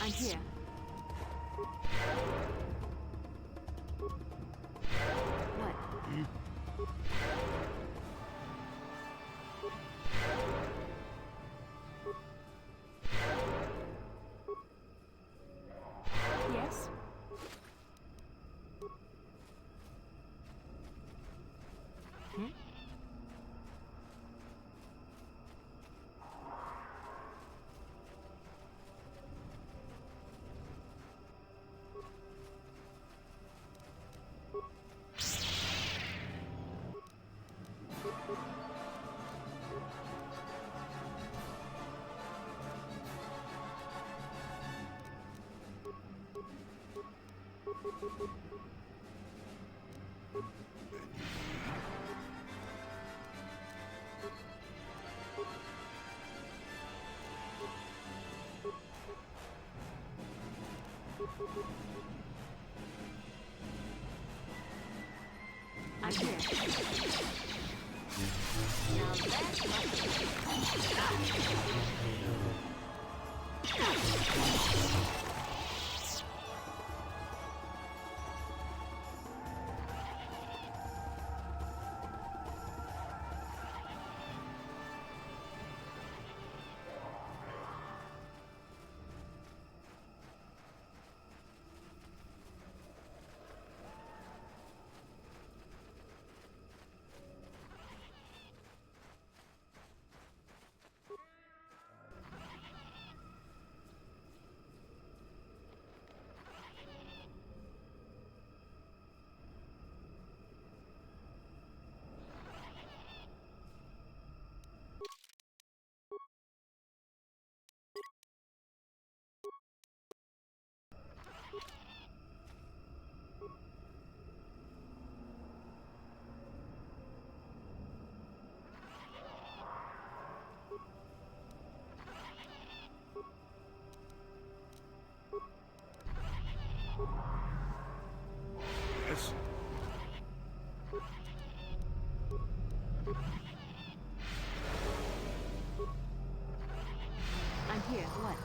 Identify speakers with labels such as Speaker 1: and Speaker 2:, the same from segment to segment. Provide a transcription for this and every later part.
Speaker 1: I'm here. What? Yes? Hmm? I'm here. Now that's
Speaker 2: Yes?
Speaker 1: I'm here. What?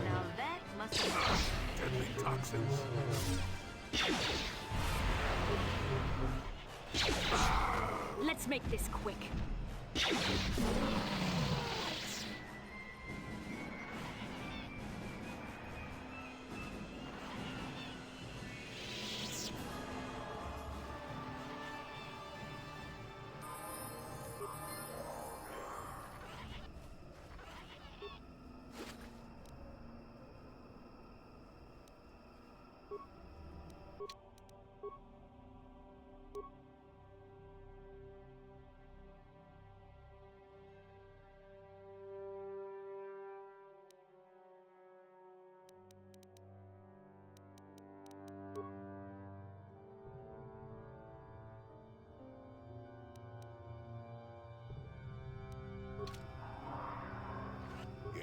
Speaker 1: Now that must have...
Speaker 2: Deadly toxins.
Speaker 1: Let's make this quick.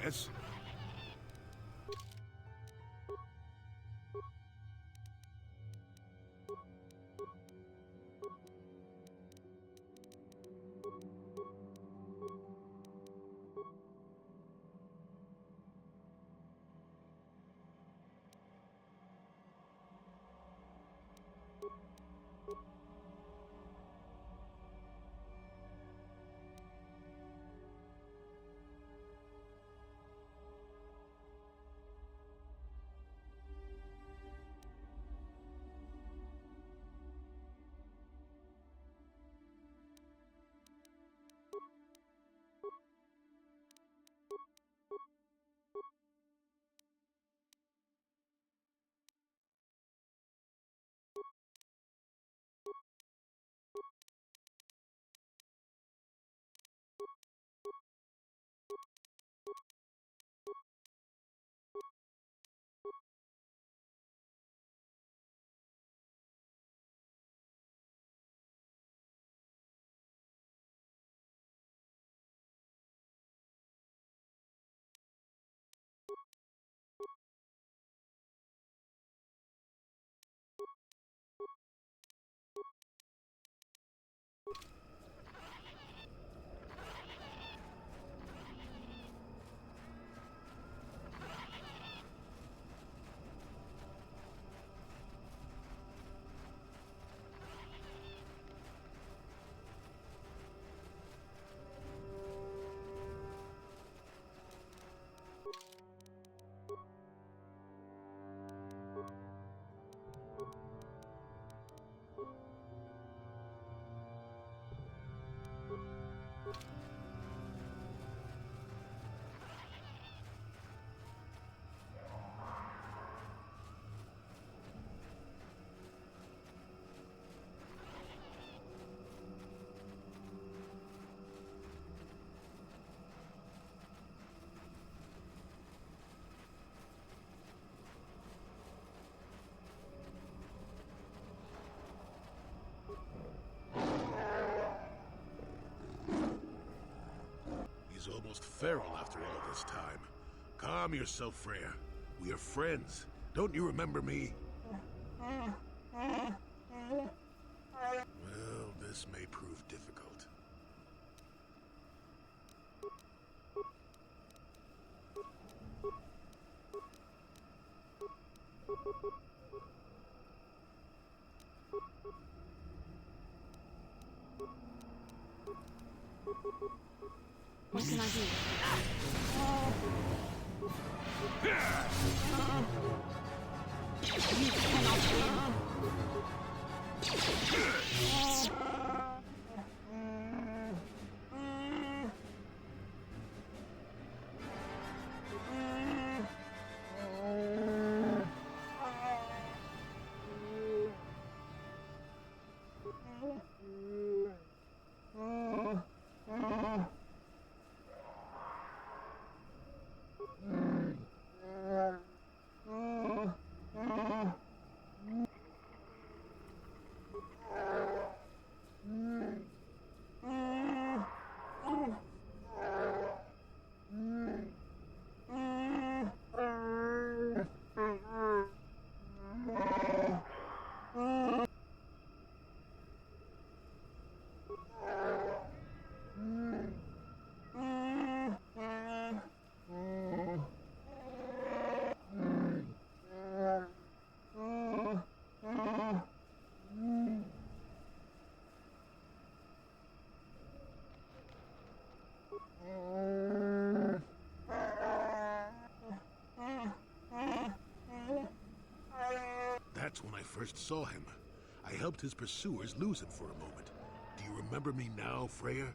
Speaker 2: Yes? feral after all this time. Calm yourself, Freya. We are friends. Don't you remember me? Well, this may prove difficult.
Speaker 1: What can I do? You cannot win.
Speaker 2: That's when I first saw him. I helped his pursuers lose him for a moment. Do you remember me now, Freya?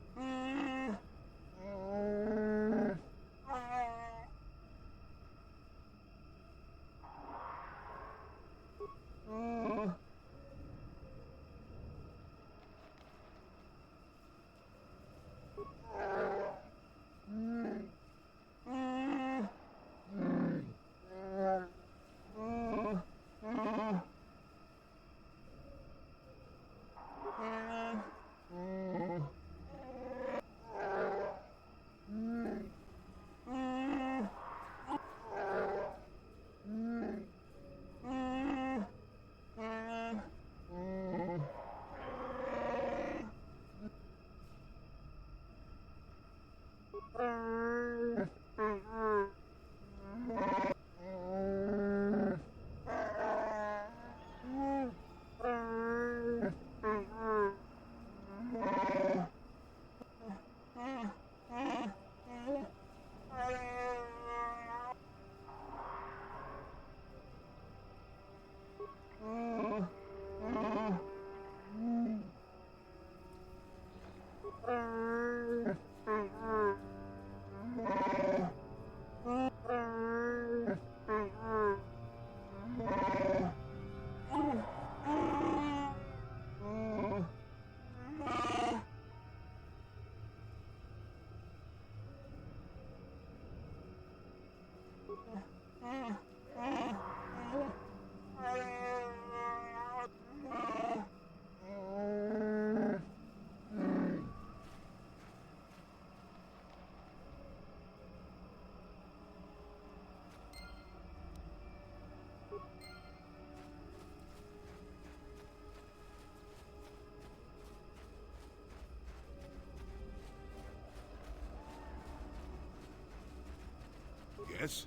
Speaker 2: Yes?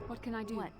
Speaker 1: What can I do? What?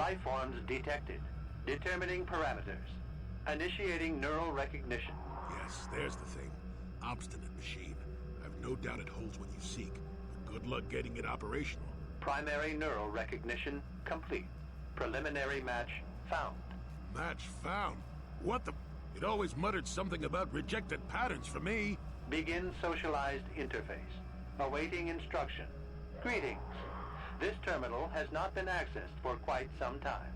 Speaker 3: Life forms detected. Determining parameters. Initiating neural recognition.
Speaker 2: Yes, there's the thing. Obstinate machine. I've no doubt it holds what you seek, but good luck getting it operational.
Speaker 3: Primary neural recognition complete. Preliminary match found.
Speaker 2: Match found? What the... It always muttered something about rejected patterns for me.
Speaker 3: Begin socialized interface. Awaiting instruction. Greetings. This terminal has not been accessed for quite some time.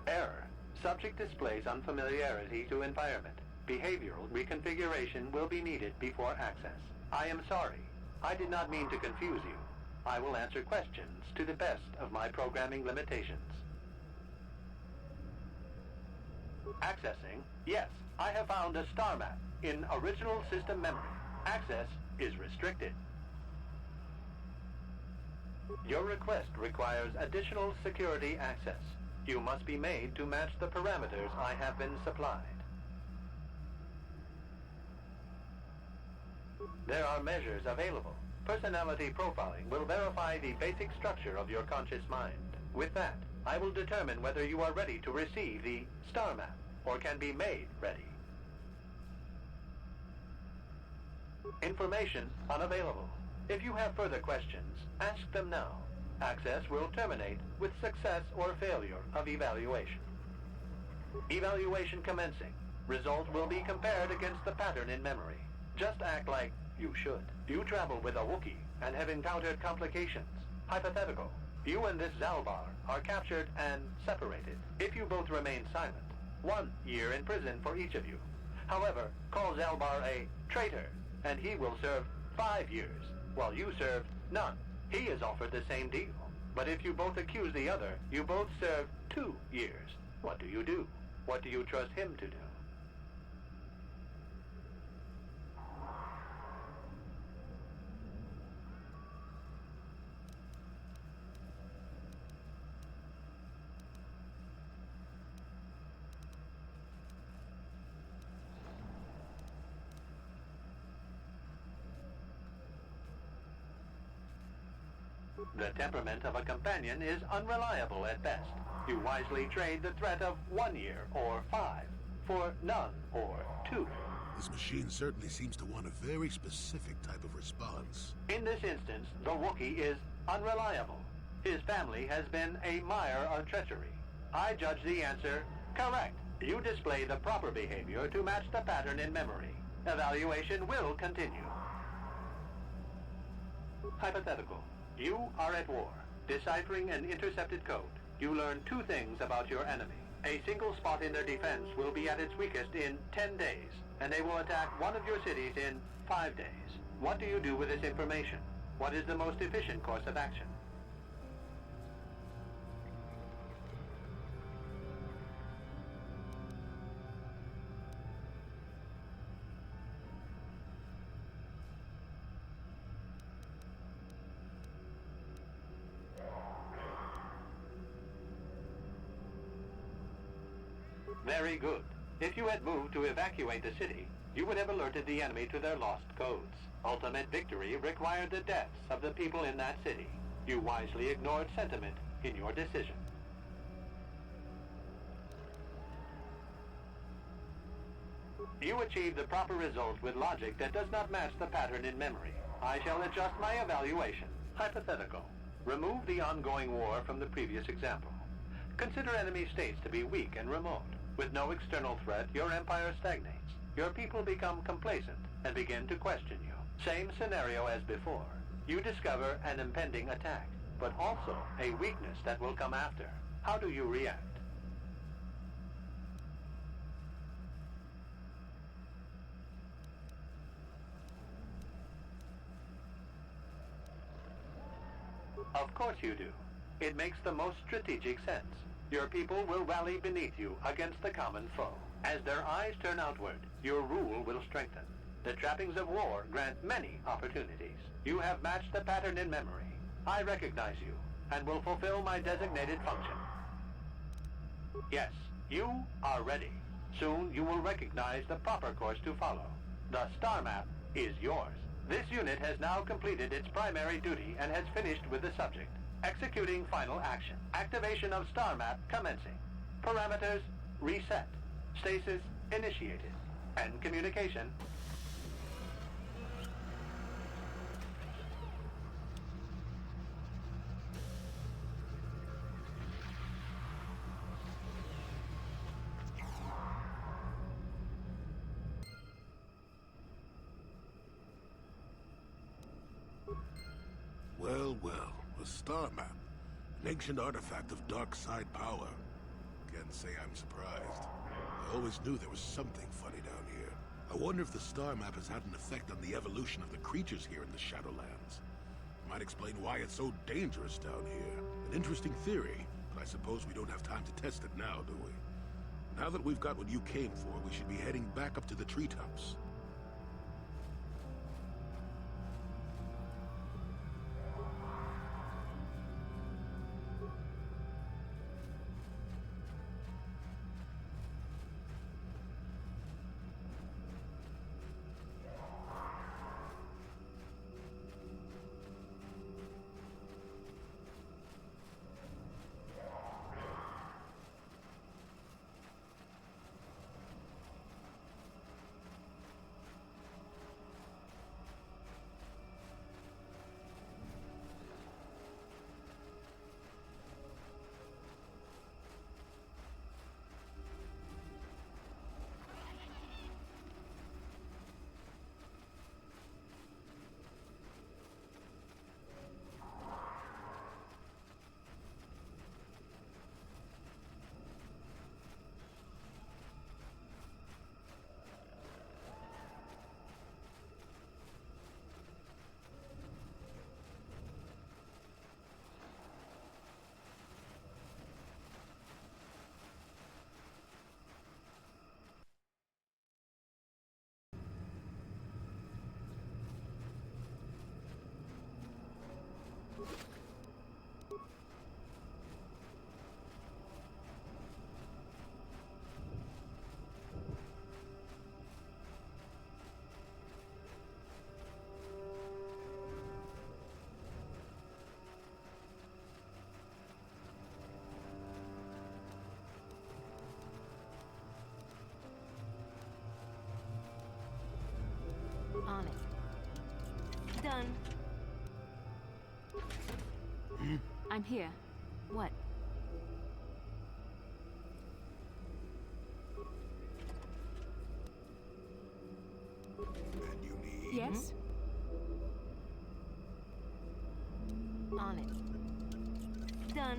Speaker 3: Error. Subject displays unfamiliarity to environment. Behavioral reconfiguration will be needed before access. I am sorry. I did not mean to confuse you. I will answer questions to the best of my programming limitations. Accessing. Yes, I have found a star map in original system memory. Access is restricted. Your request requires additional security access. You must be made to match the parameters I have been supplied. There are measures available. Personality profiling will verify the basic structure of your conscious mind. With that, I will determine whether you are ready to receive the star map or can be made ready. Information unavailable. If you have further questions, ask them now. Access will terminate with success or failure of evaluation. Evaluation commencing. Result will be compared against the pattern in memory. Just act like you should. You travel with a Wookiee and have encountered complications. Hypothetical. You and this Zalbar are captured and separated. If you both remain silent, 1 year in prison for each of you. However, call Zalbar a traitor, and he will serve 5 years, while you serve none. He is offered the same deal. But if you both accuse the other, you both serve 2 years. What do you do? What do you trust him to do? The temperament of a companion is unreliable at best. You wisely trade the threat of 1 year or 5 for none or 2.
Speaker 2: This machine certainly seems to want a very specific type of response.
Speaker 3: In this instance, the Wookiee is unreliable. His family has been a mire of treachery. I judge the answer correct. You display the proper behavior to match the pattern in memory. Evaluation will continue. Hypothetical. You are at war. Deciphering an intercepted code. You learn 2 things about your enemy. A single spot in their defense will be at its weakest in 10 days, and they will attack one of your cities in 5 days. What do you do with this information? What is the most efficient course of action? Very good. If you had moved to evacuate the city, you would have alerted the enemy to their lost codes. Ultimate victory required the deaths of the people in that city. You wisely ignored sentiment in your decision. You achieved the proper result with logic that does not match the pattern in memory. I shall adjust my evaluation. Hypothetical. Remove the ongoing war from the previous example. Consider enemy states to be weak and remote. With no external threat, your empire stagnates. Your people become complacent and begin to question you. Same scenario as before. You discover an impending attack, but also a weakness that will come after. How do you react? Of course you do. It makes the most strategic sense. Your people will rally beneath you against the common foe. As their eyes turn outward, your rule will strengthen. The trappings of war grant many opportunities. You have matched the pattern in memory. I recognize you and will fulfill my designated function. Yes, you are ready. Soon you will recognize the proper course to follow. The star map is yours. This unit has now completed its primary duty and has finished with the subject. Executing final action. Activation of star map commencing. Parameters reset. Stasis initiated. And communication.
Speaker 2: Well, well, a star map. An ancient artifact of dark side power. Can't say I'm surprised. I always knew there was something funny down here. I wonder if the star map has had an effect on the evolution of the creatures here in the Shadowlands. Might explain why it's so dangerous down here. An interesting theory, but I suppose we don't have time to test it now, do we? Now that we've got what you came for, we should be heading back up to the treetops.
Speaker 1: On it. Done. I'm here. What?
Speaker 2: And you need...
Speaker 1: Yes? On it. Done.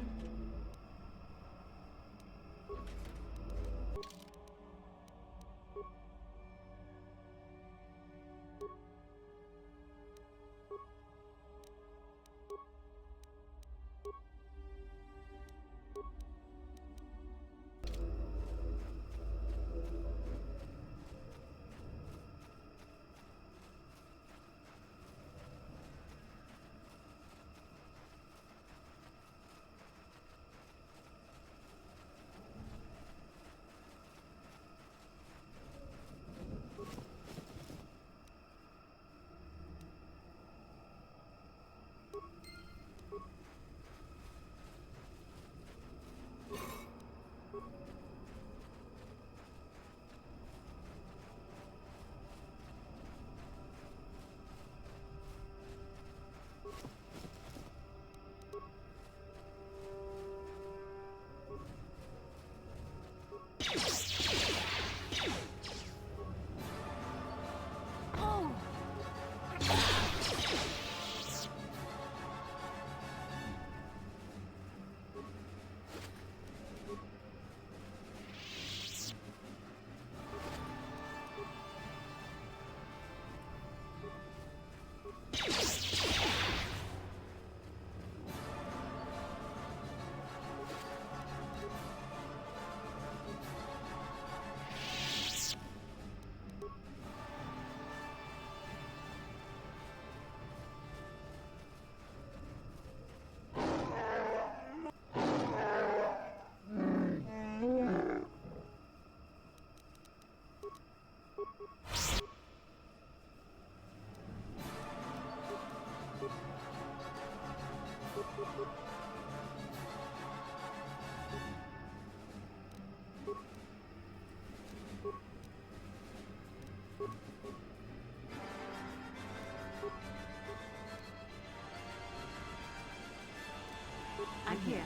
Speaker 1: I'm here.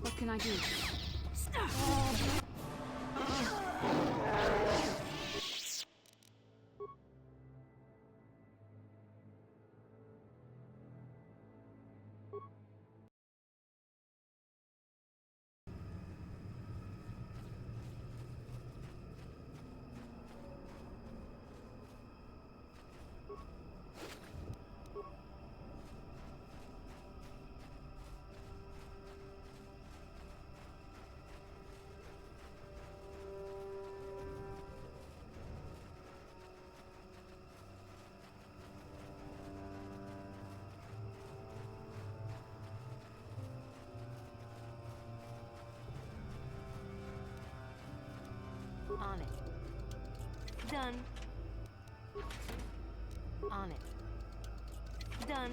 Speaker 1: What can I do? On it. Done. On it. Done.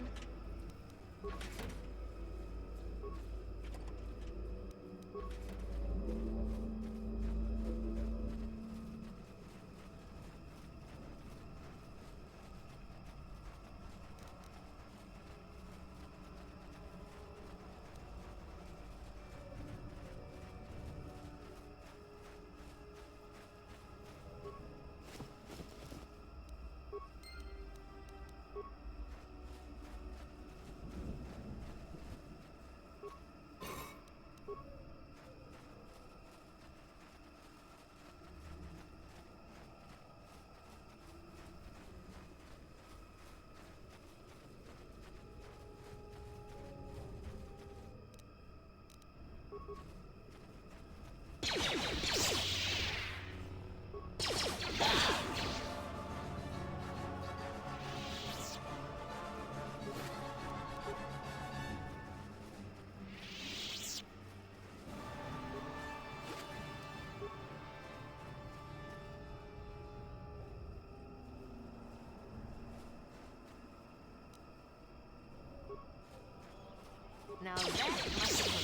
Speaker 1: Now that must work.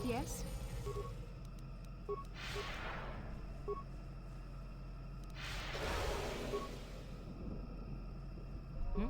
Speaker 1: Yes? Hmm?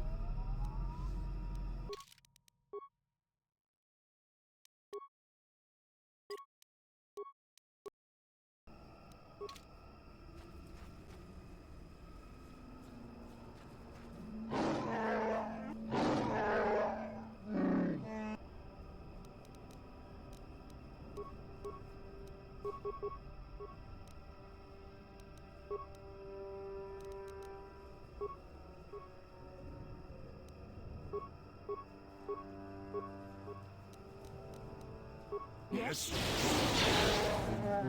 Speaker 2: Yes.
Speaker 1: Now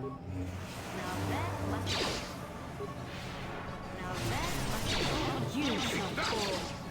Speaker 1: that must work. Now that must work. You shall fall.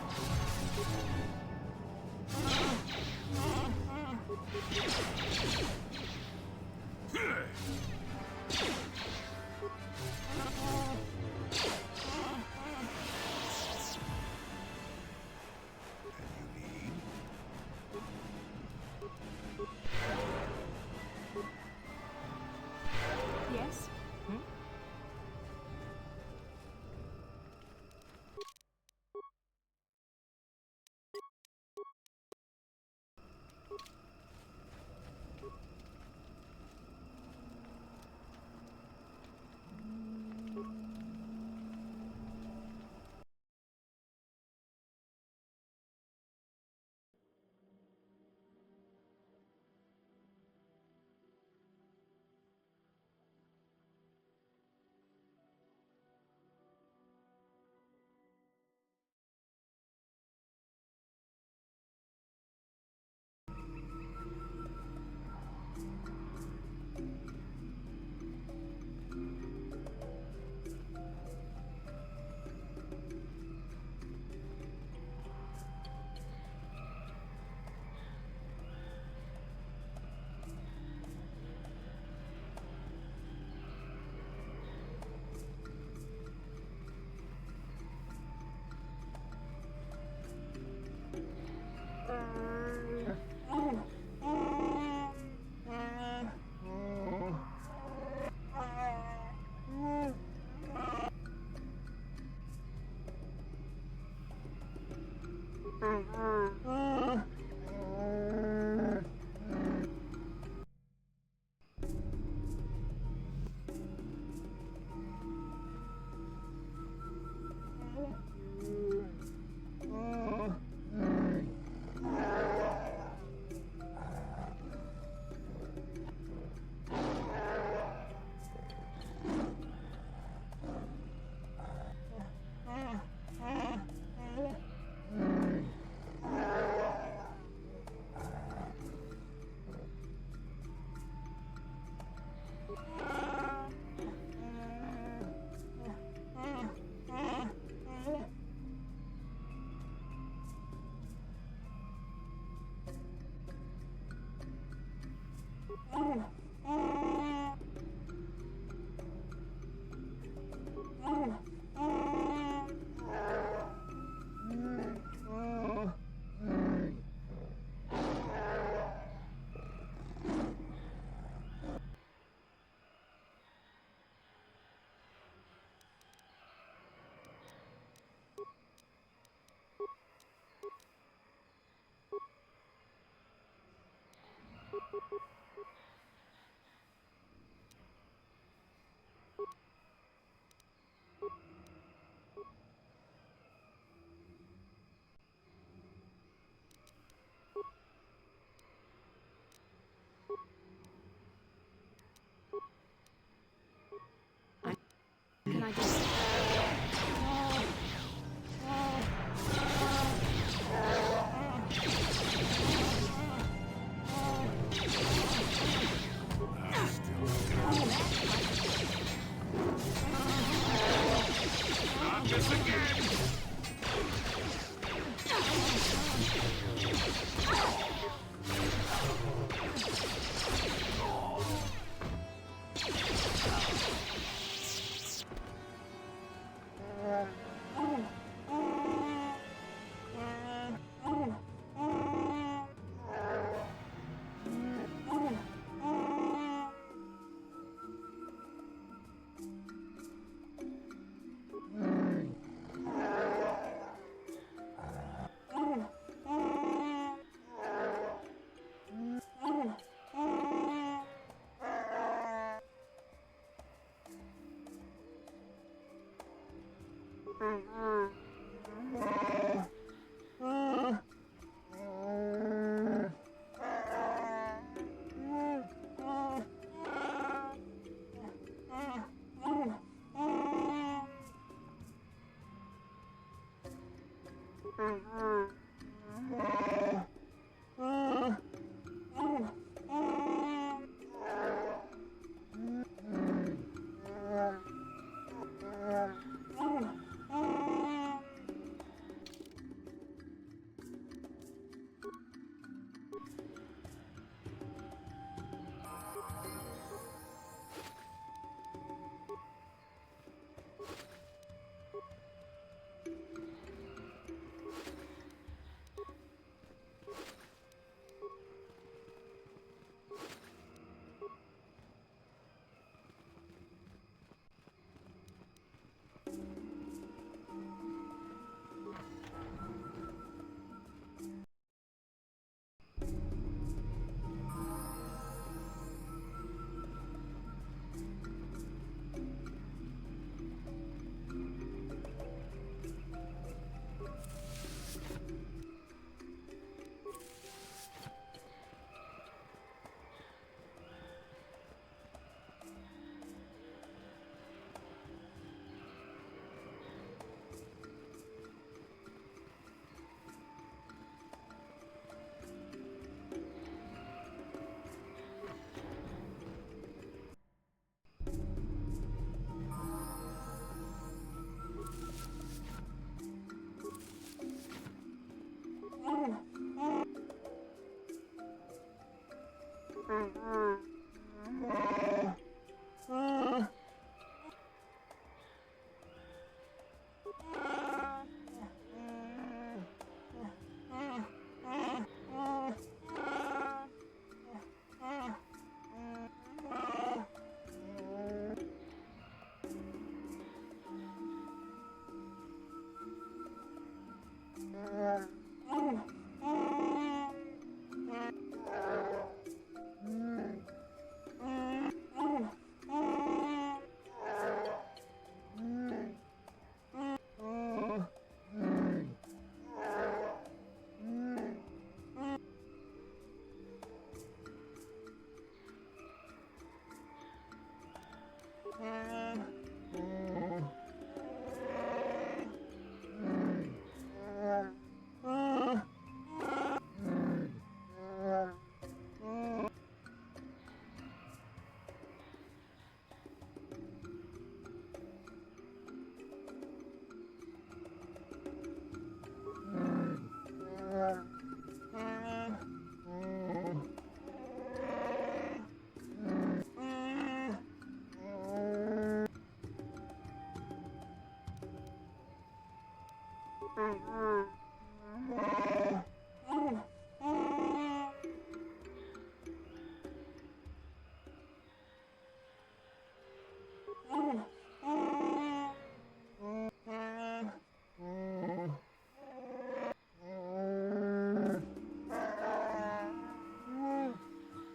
Speaker 1: Can I just...
Speaker 2: Not this again!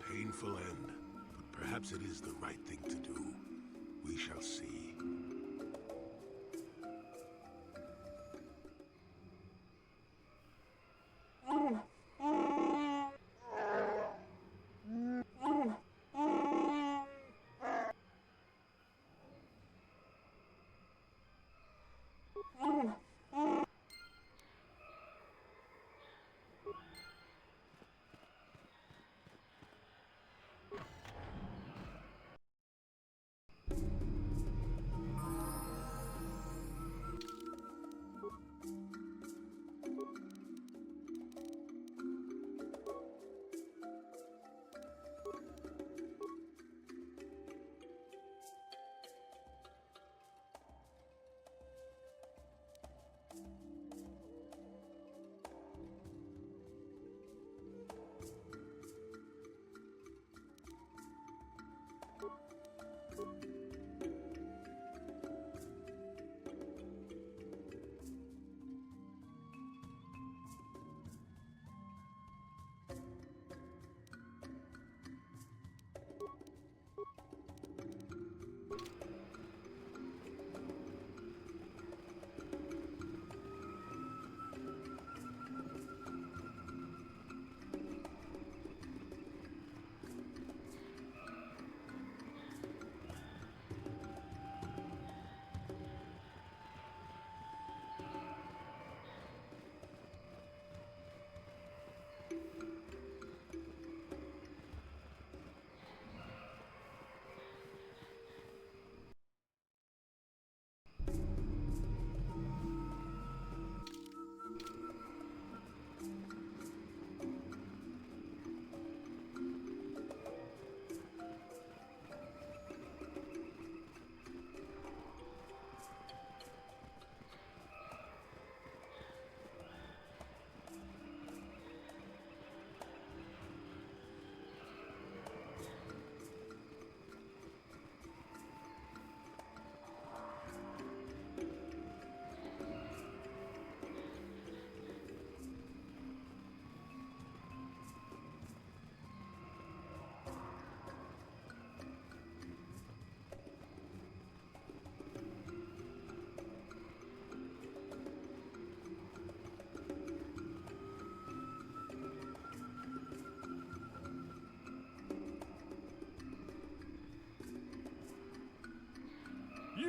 Speaker 2: Painful end, but perhaps it is the right thing to do. We shall see.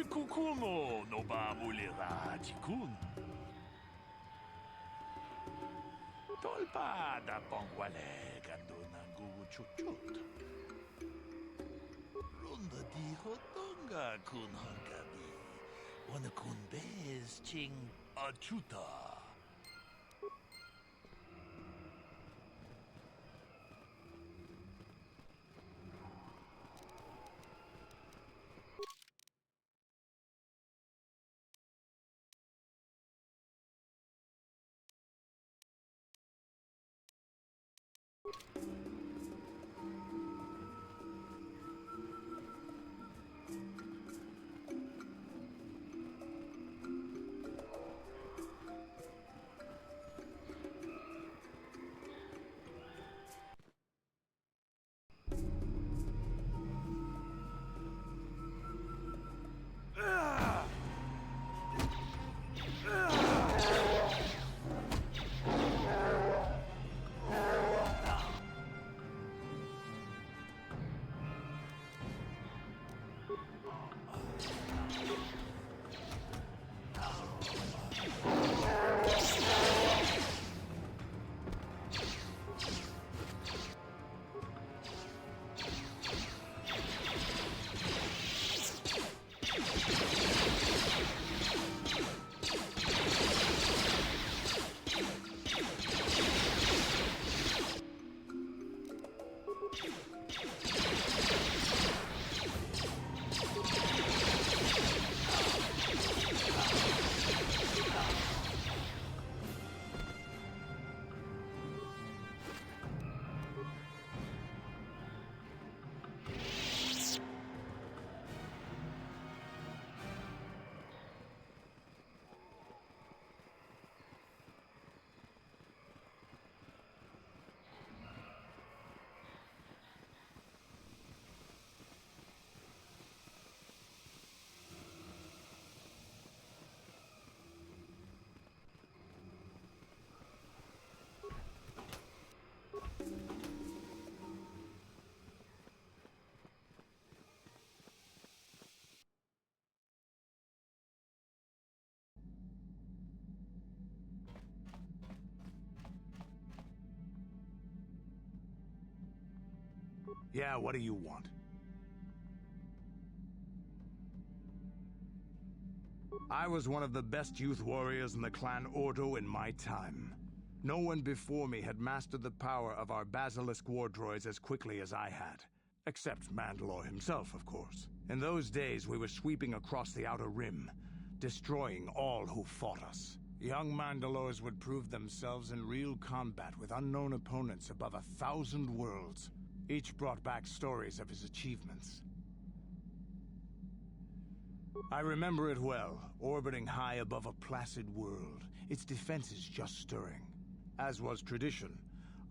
Speaker 4: Kukuno no ba mulira tikun. Tolpa da pongwale gando nangu chuchut. Runda di hotonga kun hongabi. Wana kun bez ching achuta. Yeah, what do you want? I was one of the best youth warriors in the clan Ordo in my time. No one before me had mastered the power of our basilisk war droids as quickly as I had. Except Mandalore himself, of course. In those days, we were sweeping across the Outer Rim, destroying all who fought us. Young Mandalores would prove themselves in real combat with unknown opponents above 1,000 worlds. Each brought back stories of his achievements. I remember it well, orbiting high above a placid world, its defenses just stirring. As was tradition,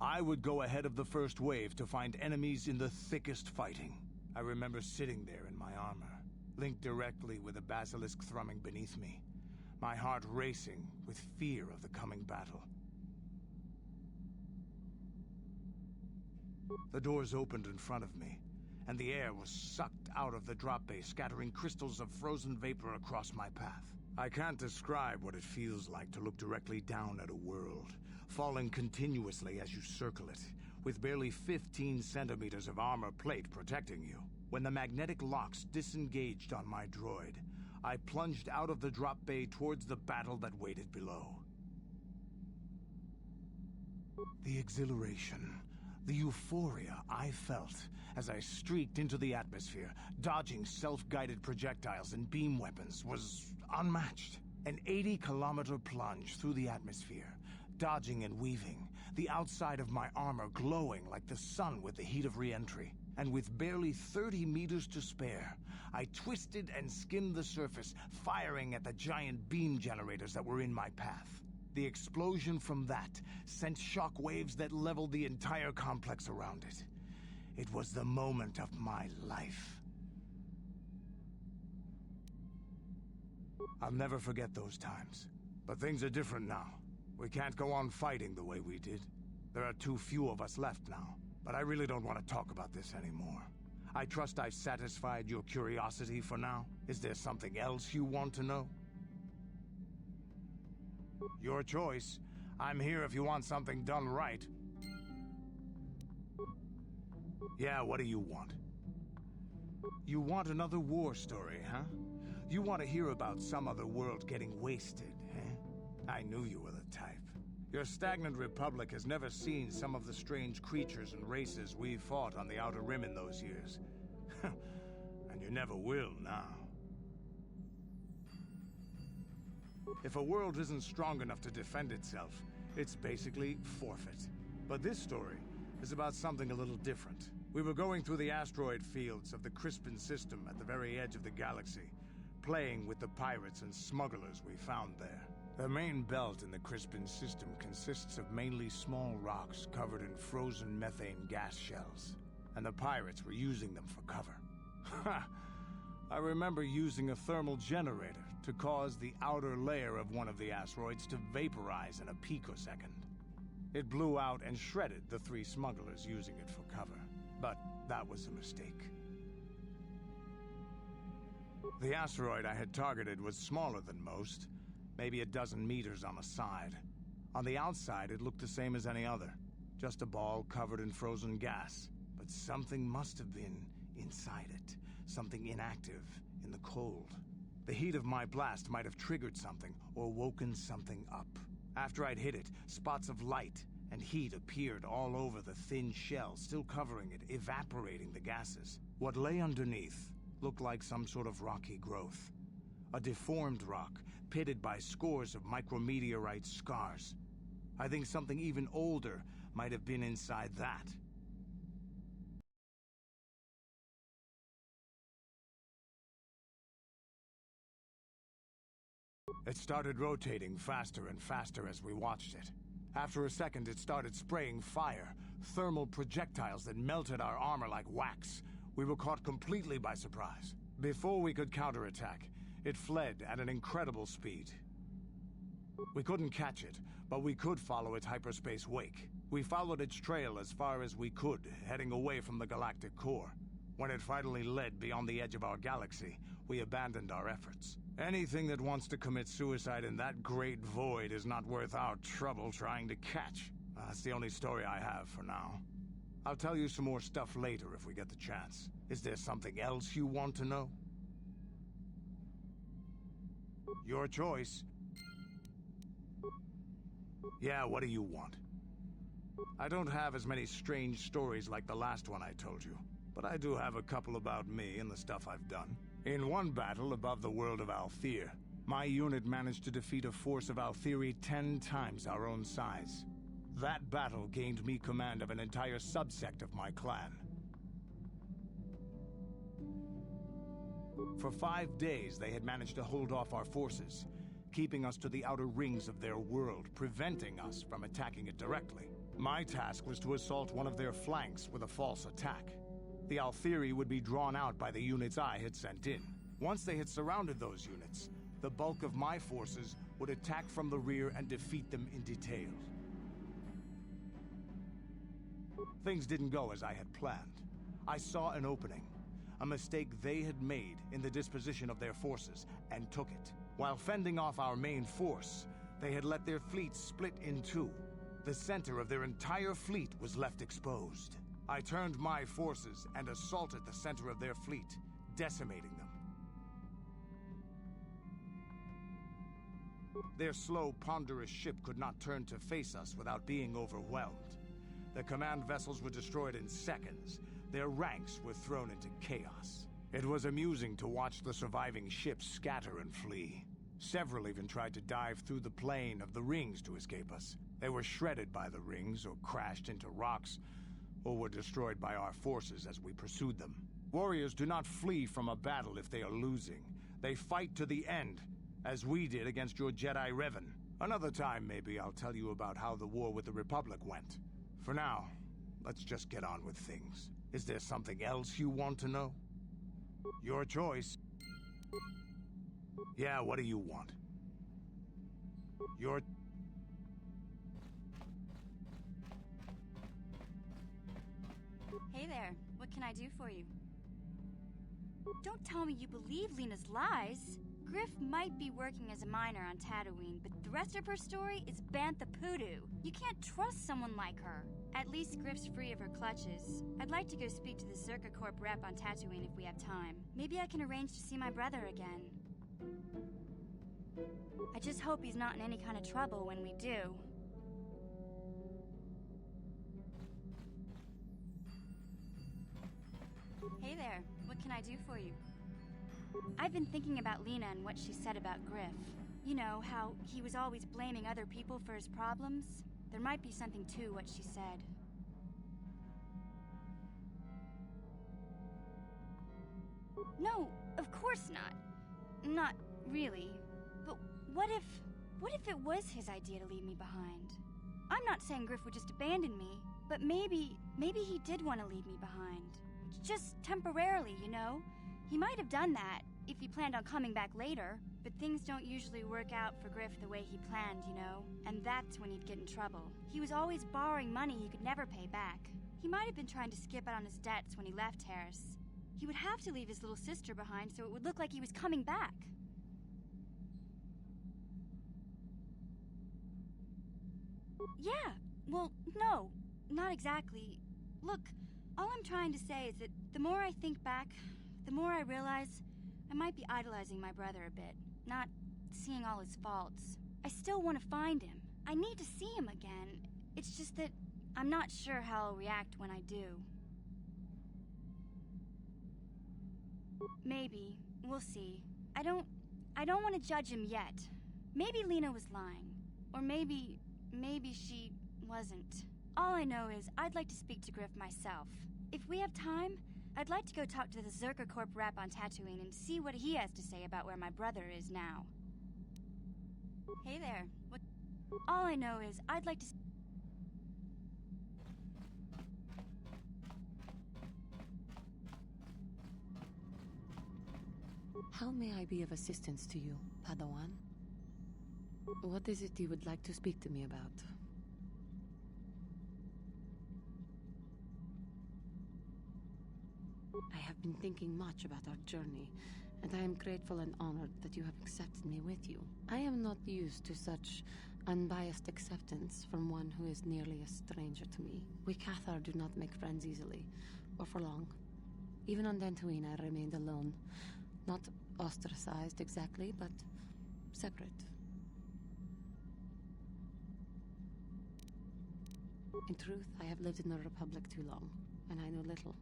Speaker 4: I would go ahead of the first wave to find enemies in the thickest fighting. I remember sitting there in my armor, linked directly with a basilisk thrumming beneath me, my heart racing with fear of the coming battle. The doors opened in front of me, and the air was sucked out of the drop bay, scattering crystals of frozen vapor across my path. I can't describe what it feels like to look directly down at a world, falling continuously as you circle it, with barely 15 centimeters of armor plate protecting you. When the magnetic locks disengaged on my droid, I plunged out of the drop bay towards the battle that waited below. The exhilaration, the euphoria I felt as I streaked into the atmosphere, dodging self-guided projectiles and beam weapons, was unmatched. An 80-kilometer plunge through the atmosphere, dodging and weaving, the outside of my armor glowing like the sun with the heat of re-entry. And with barely 30 meters to spare, I twisted and skimmed the surface, firing at the giant beam generators that were in my path. The explosion from that sent shock waves that leveled the entire complex around it. It was the moment of my life. I'll never forget those times. But things are different now. We can't go on fighting the way we did. There are too few of us left now. But I really don't want to talk about this anymore. I trust I've satisfied your curiosity for now. Is there something else you want to know? Your choice. I'm here if you want something done right. Yeah, what do you want? You want another war story, huh? You want to hear about some other world getting wasted, eh? I knew you were the type. Your stagnant republic has never seen some of the strange creatures and races we fought on the Outer Rim in those years. And you never will now. If a world isn't strong enough to defend itself, it's basically forfeit. But this story is about something a little different. We were going through the asteroid fields of the Crispin system at the very edge of the galaxy, playing with the pirates and smugglers we found there. The main belt in the Crispin system consists of mainly small rocks covered in frozen methane gas shells, and the pirates were using them for cover. Ha! I remember using a thermal generator to cause the outer layer of one of the asteroids to vaporize in a picosecond. It blew out and shredded the 3 smugglers using it for cover, but that was a mistake. The asteroid I had targeted was smaller than most, maybe a dozen meters on a side. On the outside, it looked the same as any other, just a ball covered in frozen gas. But something must have been inside it, something inactive in the cold. The heat of my blast might have triggered something or woken something up. After I'd hit it, spots of light and heat appeared all over the thin shell, still covering it, evaporating the gases. What lay underneath looked like some sort of rocky growth. A deformed rock, pitted by scores of micrometeorite scars. I think something even older might have been inside that. It started rotating faster and faster as we watched it. After a second, it started spraying fire, thermal projectiles that melted our armor like wax. We were caught completely by surprise. Before we could counterattack, it fled at an incredible speed. We couldn't catch it, but we could follow its hyperspace wake. We followed its trail as far as we could, heading away from the galactic core. When it finally led beyond the edge of our galaxy, we abandoned our efforts. Anything that wants to commit suicide in that great void is not worth our trouble trying to catch. That's the only story I have for now. I'll tell you some more stuff later if we get the chance. Is there something else you want to know? Your choice. Yeah, what do you want? I don't have as many strange stories like the last one I told you, but I do have a couple about me and the stuff I've done. In one battle above the world of Althir, my unit managed to defeat a force of Althiri 10 times our own size. That battle gained me command of an entire subsect of my clan. For 5 days, they had managed to hold off our forces, keeping us to the outer rings of their world, preventing us from attacking it directly. My task was to assault one of their flanks with a false attack. The Althiri would be drawn out by the units I had sent in. Once they had surrounded those units, the bulk of my forces would attack from the rear and defeat them in detail. Things didn't go as I had planned. I saw an opening, a mistake they had made in the disposition of their forces, and took it. While fending off our main force, they had let their fleet split in two. The center of their entire fleet was left exposed. I turned my forces and assaulted the center of their fleet, decimating them. Their slow, ponderous ship could not turn to face us without being overwhelmed. The command vessels were destroyed in seconds. Their ranks were thrown into chaos. It was amusing to watch the surviving ships scatter and flee. Several even tried to dive through the plane of the rings to escape us. They were shredded by the rings, or crashed into rocks, or were destroyed by our forces as we pursued them. Warriors do not flee from a battle if they are losing. They fight to the end, as we did against your Jedi Revan. Another time, maybe, I'll tell you about how the war with the Republic went. For now, let's just get on with things. Is there something else you want to know? Your choice. Yeah, what do you want? Your...
Speaker 1: Hey there, what can I do for you? Don't tell me you believe Lena's lies. Griff might be working as a miner on Tatooine, but the rest of her story is Bantha Poodoo. You can't trust someone like her. At least Griff's free of her clutches. I'd like to go speak to the Zerka Corp rep on Tatooine if we have time. Maybe I can arrange to see my brother again. I just hope he's not in any kind of trouble when we do. Hey there, what can I do for you? I've been thinking about Lena and what she said about Griff. You know, how he was always blaming other people for his problems? There might be something to what she said. No, of course not. Not really. But what if it was his idea to leave me behind? I'm not saying Griff would just abandon me, but maybe he did want to leave me behind. Just temporarily, you know? He might have done that if he planned on coming back later, but things don't usually work out for Griff the way he planned, you know? And that's when he'd get in trouble. He was always borrowing money he could never pay back. He might have been trying to skip out on his debts when he left Harris. He would have to leave his little sister behind so it would look like he was coming back. Yeah, well, no, not exactly. Look, all I'm trying to say is that the more I think back, the more I realize I might be idolizing my brother a bit, not seeing all his faults. I still want to find him. I need to see him again. It's just that I'm not sure how I'll react when I do. Maybe. We'll see. I don't want to judge him yet. Maybe Lena was lying. Or maybe she wasn't. All I know is I'd like to speak to Griff myself. If we have time, I'd like to go talk to the Zerka Corp rep on Tatooine and see what he has to say about where my brother is now. Hey there. What? All I know is I'd like to...
Speaker 5: How may I be of assistance to you, Padawan? What is it you would like to speak to me about? I have been thinking much about our journey, and I am grateful and honored that you have accepted me with you. I am not used to such Unbiased acceptance from one who is nearly a stranger to me. We KOTOR do not make friends easily, or for long. Even on Dantooine, I remained alone. Not ostracized exactly, but separate. In truth, I have lived in the Republic too long, and I know little.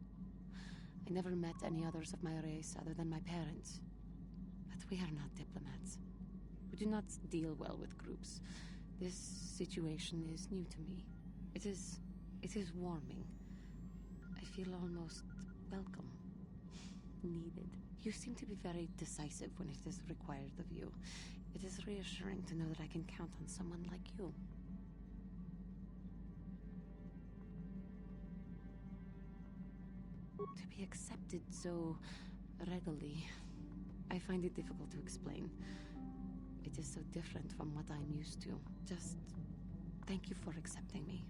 Speaker 5: I never met any others of my race other than my parents. But we are not diplomats. We do not deal well with groups. This situation is new to me. It is warming. I feel almost welcome. Needed. You seem to be very decisive when it is required of you. It is reassuring to know that I can count on someone like you. To be accepted so readily, I find it difficult to explain. It is so different from what I'm used to. Just thank you for accepting me.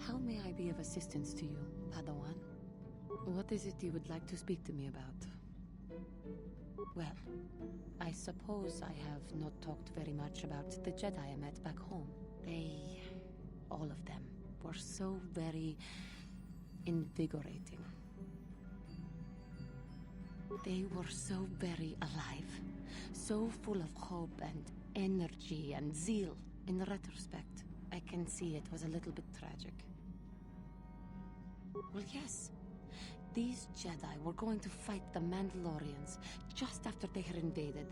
Speaker 5: How may I be of assistance to you, Padawan? What is it you would like to speak to me about? Well, I suppose I have not talked very much about the Jedi I met back home. They, all of them, were so very invigorating. They were so very alive, so full of hope and energy and zeal. In retrospect, I can see it was a little bit tragic. Well, yes. These Jedi were going to fight the Mandalorians just after they had invaded.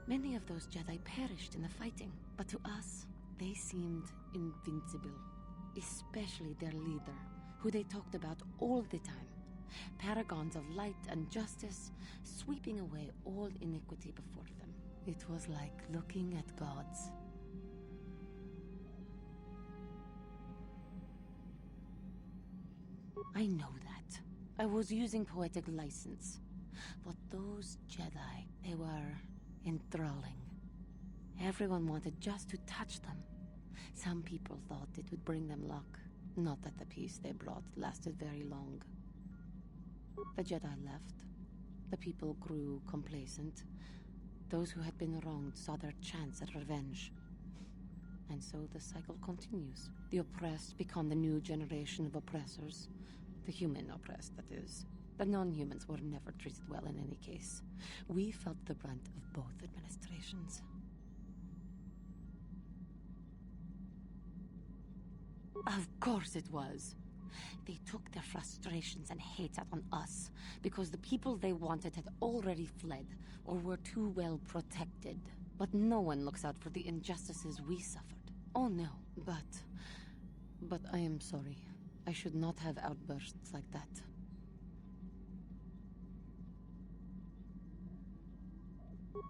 Speaker 5: Many of those Jedi perished in the fighting, but to us, they seemed invincible. Especially their leader, who they talked about all the time. Paragons of light and justice, sweeping away all iniquity before them. It was like looking at gods. I know that. I was using poetic license. But those Jedi, they were enthralling. Everyone wanted just to touch them. Some people thought it would bring them luck. Not that the peace they brought lasted very long. The Jedi left. The people grew complacent. Those who had been wronged saw their chance at revenge. And so the cycle continues. The oppressed become the new generation of oppressors. The human oppressed, that is. The non-humans were never treated well in any case. We felt the brunt of both administrations. Of course it was. They took their frustrations and hate out on us, because the people they wanted had already fled, or were too well protected. But no one looks out for the injustices we suffered. Oh no, but I am sorry. I should not have outbursts like that.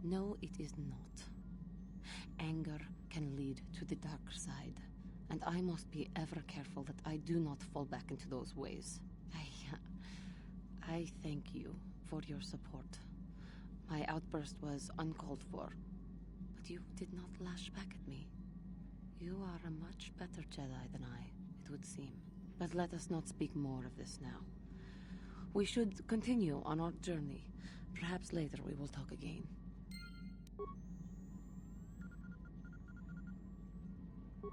Speaker 5: No, it is not. Anger can lead to the dark side, and I must be ever careful that I do not fall back into those ways. I thank you for your support. My outburst was uncalled for, but you did not lash back at me. You are a much better Jedi than I, it would seem. But let us not speak more of this now. We should continue on our journey. Perhaps later we will talk again.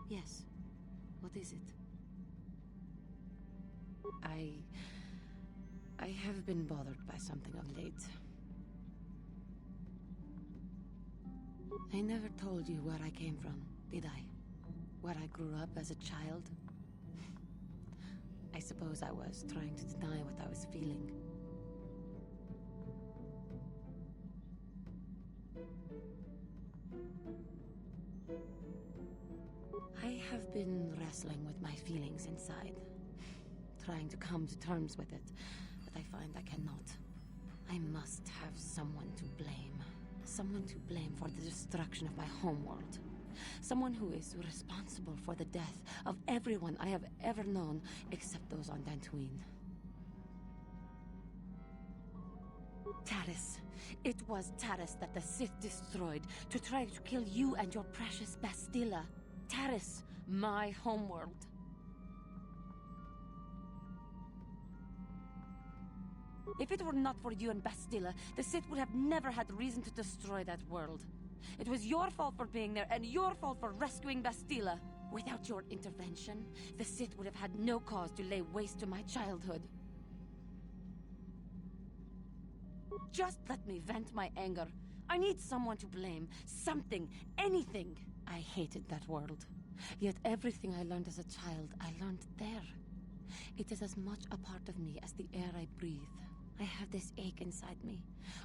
Speaker 5: Yes. What is it? I have been bothered by something of late. I never told you where I came from, did I? Where I grew up as a child? I suppose I was trying to deny what I was feeling. I have been wrestling with my feelings inside, trying to come to terms with it, but I find I cannot. I must have someone to blame. Someone to blame for the destruction of my homeworld. Someone who is responsible for the death of everyone I have ever known, except those on Dantooine. Taris. It was Taris that the Sith destroyed to try to kill you and your precious Bastilla. Taris, my homeworld. If it were not for you and Bastilla, the Sith would have never had reason to destroy that world. It was your fault for being there, and your fault for rescuing Bastila. Without your intervention, the Sith would have had no cause to lay waste to my childhood. Just let me vent my anger. I need someone to blame. Something. Anything. I hated that world. Yet everything I learned as a child, I learned there. It is as much a part of me as the air I breathe. I have this ache inside me,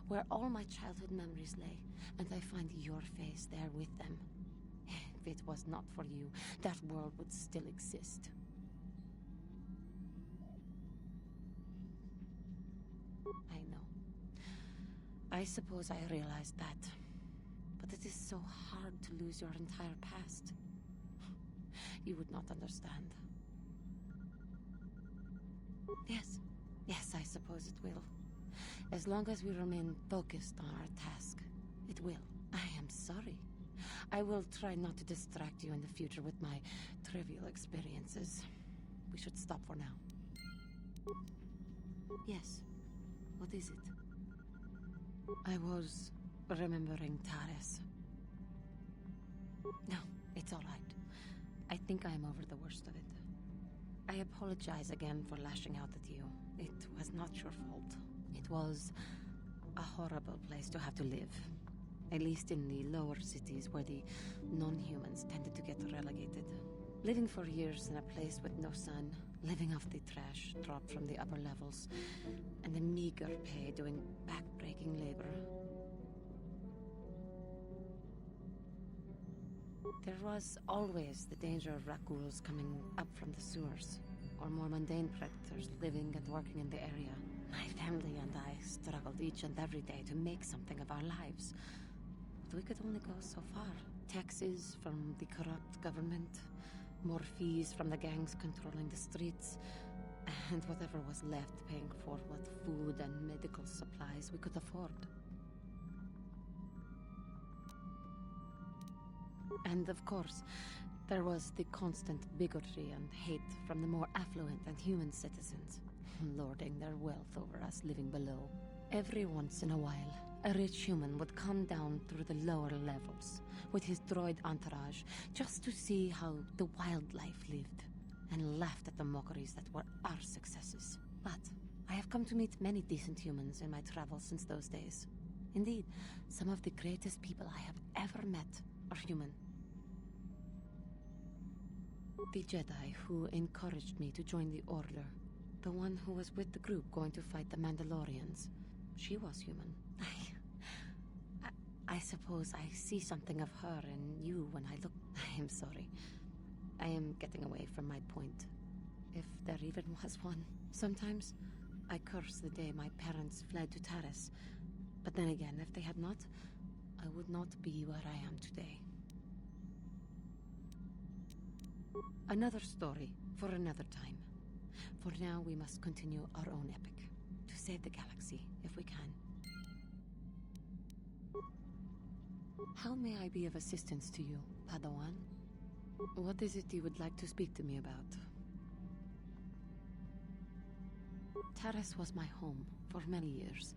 Speaker 5: where all my childhood memories lay, and I find your face there with them. If it was not for you, that world would still exist. I know. I suppose I realized that. But it is so hard to lose your entire past. You would not understand. Yes, I suppose it will. As long as we remain focused on our task, it will. I am sorry. I will try not to distract you in the future with my trivial experiences. We should stop for now. Yes. What is it? I was remembering Taris. No, it's all right. I think I'm over the worst of it. I apologize again for lashing out at you. It was not your fault. It was a horrible place to have to live. At least in the lower cities where the non-humans tended to get relegated. Living for years in a place with no sun, living off the trash dropped from the upper levels, and the meager pay doing back-breaking labor. There was always the danger of Rakuls coming up from the sewers, or more mundane predators living and working in the area. My family and I struggled each and every day to make something of our lives. But we could only go so far. Taxes from the corrupt government, more fees from the gangs controlling the streets, and whatever was left paying for what food and medical supplies we could afford. And of course, there was the constant bigotry and hate from the more affluent and human citizens, lording their wealth over us living below. Every once in a while, a rich human would come down through the lower levels with his droid entourage just to see how the wildlife lived, and laughed at the mockeries that were our successes. But I have come to meet many decent humans in my travels since those days. Indeed, some of the greatest people I have ever met are human. The Jedi who encouraged me to join the Order, the one who was with the group going to fight the Mandalorians, she was human. I suppose I see something of her in you when I look... I am sorry. I am getting away from my point, if there even was one. Sometimes I curse the day my parents fled to Taris, but then again, if they had not, I would not be where I am today. Another story for another time. For now, we must continue our own epic, to save the galaxy, if we can. How may I be of assistance to you, Padawan? What is it you would like to speak to me about? Taris was my home for many years.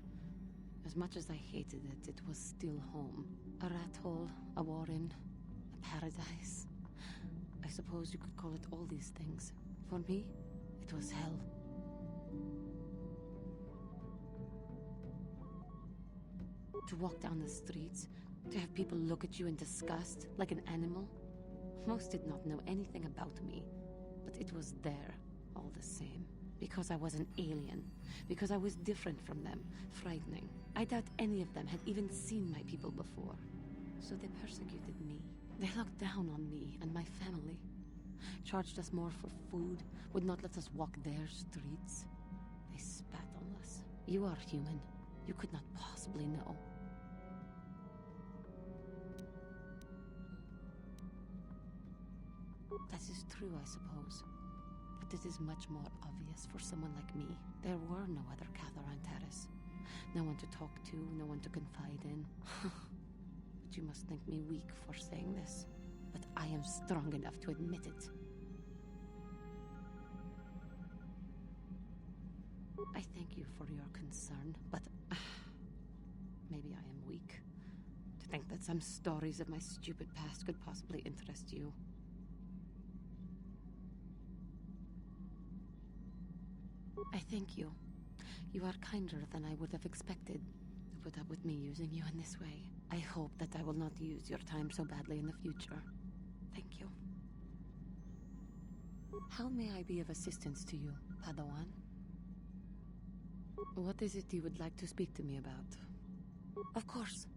Speaker 5: As much as I hated it, it was still home. A rat hole, a warren, a paradise. I suppose you could call it all these things. For me, it was hell. To walk down the streets, to have people look at you in disgust, like an animal. Most did not know anything about me, but it was there, all the same. Because I was an alien, because I was different from them, frightening. I doubt any of them had even seen my people before. So they persecuted me. They looked down on me and my family. Charged us more for food, would not let us walk their streets. They spat on us. You are human. You could not possibly know. That is true, I suppose. But it is much more obvious for someone like me. There were no other Cathar on Taris. No one to talk to, no one to confide in. But you must think me weak for saying this. But I am strong enough to admit it. I thank you for your concern, but maybe I am weak. To think that some stories of my stupid past could possibly interest you. I thank you. You are kinder than I would have expected to put up with me using you in this way. I hope that I will not use your time so badly in the future. Thank you. How may I be of assistance to you, Padawan? What is it you would like to speak to me about? Of course.